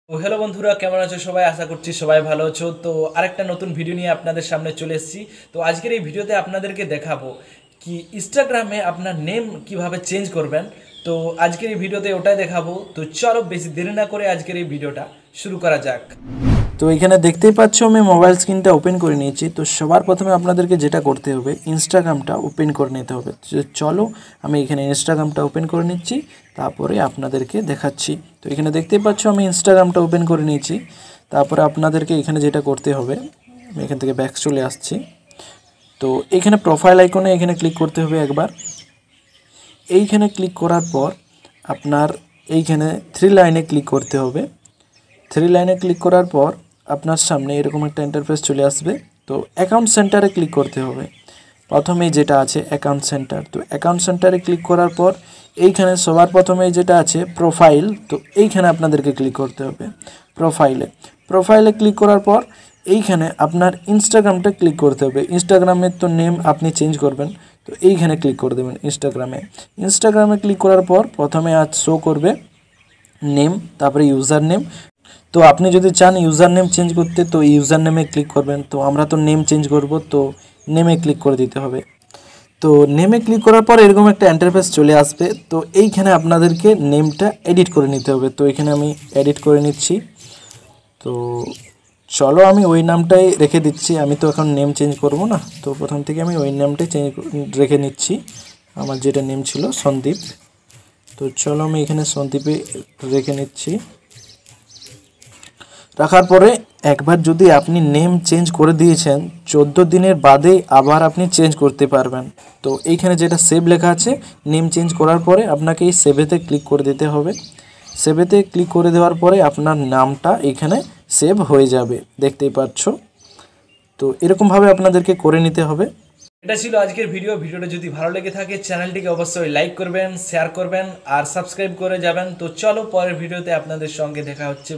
তো হ্যালো বন্ধুরা, কেমন আছো সবাই? আশা করছি সবাই ভালো আছো। তো আরেকটা নতুন ভিডিও নিয়ে আপনাদের সামনে চলে এসেছি। তো আজকের এই ভিডিওতে আপনাদেরকে দেখাবো কি ইনস্টাগ্রামে আপনার নেম কিভাবে চেঞ্জ করবেন। তো আজকের এই ভিডিওতে ওটাই দেখাবো। তো চলো বেশি দেরি না করে আজকের এই ভিডিওটা শুরু করা যাক। তো এখানে দেখতেই পাচ্ছ আমি মোবাইল স্ক্রিনটা ওপেন করে নিয়েছি। তো সবার প্রথমে আপনাদেরকে যেটা করতে হবে, ইনস্টাগ্রামটা ওপেন করে নিতে হবে। চলো আমি এখানে ইনস্টাগ্রামটা ওপেন করে নিচ্ছি, তারপরে আপনাদেরকে দেখাচ্ছি। তো এখানে দেখতেই পাচ্ছ আমি ইনস্টাগ্রামটা ওপেন করে নিয়েছি। তারপরে আপনাদেরকে এখানে যেটা করতে হবে, আমি এখান থেকে ব্যাক চলে আসছি। তো এখানে প্রোফাইল আইকনে এখানে ক্লিক করতে হবে একবার। এইখানে ক্লিক করার পর আপনার এইখানে থ্রি লাইনে ক্লিক করতে হবে। থ্রি লাইনে ক্লিক করার পর আপনার সামনে এরকম একটা ইন্টারফেস চলে আসবে। তো অ্যাকাউন্ট সেন্টারে ক্লিক করতে হবে। প্রথমেই যেটা আছে অ্যাকাউন্ট সেন্টার, তো অ্যাকাউন্ট সেন্টারে ক্লিক করার পর এইখানে সবার প্রথমেই যেটা আছে প্রোফাইল, তো এইখানে আপনাদেরকে ক্লিক করতে হবে। প্রোফাইলে ক্লিক করার পর এইখানে আপনার ইনস্টাগ্রামটা ক্লিক করতে হবে। ইনস্টাগ্রামের তো নেম আপনি চেঞ্জ করবেন, তো এইখানে ক্লিক করে দেবেন ইনস্টাগ্রামে ক্লিক করার পর প্রথমে আজ শো করবে নেম, তারপরে ইউজার নেম। তো আপনি যদি চান ইউজার নেম চেঞ্জ করতে, তো ইউজার নেমে ক্লিক করবেন। তো আমরা তো নেম চেঞ্জ করব, তো নেমে ক্লিক করে দিতে হবে। তো নেমে ক্লিক করার পর এরকম একটা ইন্টারফেস চলে আসবে। তো এইখানে আপনাদেরকে নেমটা এডিট করে নিতে হবে। তো এখানে আমি এডিট করে নিচ্ছি। তো চলো আমি ওই নামটাই রেখে দিচ্ছি, আমি তো এখন নেম চেঞ্জ করব না। তো প্রথম থেকে আমি ওই নামটাই রেখে নিচ্ছি, আমার যেটা নেম ছিল সন্দীপ। তো চলো আমি এখানে সন্দীপে রেখে নিচ্ছি। রাখার পরে একবার যদি আপনি নেম চেঞ্জ করে দিয়েছেন, 14 দিনের বাদে আবার আপনি চেঞ্জ করতে পারবেন। তো এইখানে যেটা সেভ লেখা আছে, নেম চেঞ্জ করার পরে আপনাকে এই সেভেতে ক্লিক করে দিতে হবে। সেভেতে ক্লিক করে দেওয়ার পরে আপনার নামটা এখানে সেভ হয়ে যাবে, দেখতেই পাচ্ছ। তো এরকমভাবে আপনাদেরকে করে নিতে হবে। এটা ছিল আজকের ভিডিওটা যদি ভালো লেগে থাকে চ্যানেলটিকে অবশ্যই লাইক করবেন, শেয়ার করবেন আর সাবস্ক্রাইব করে যাবেন। তো চলো পরের ভিডিওতে আপনাদের সঙ্গে দেখা হচ্ছে।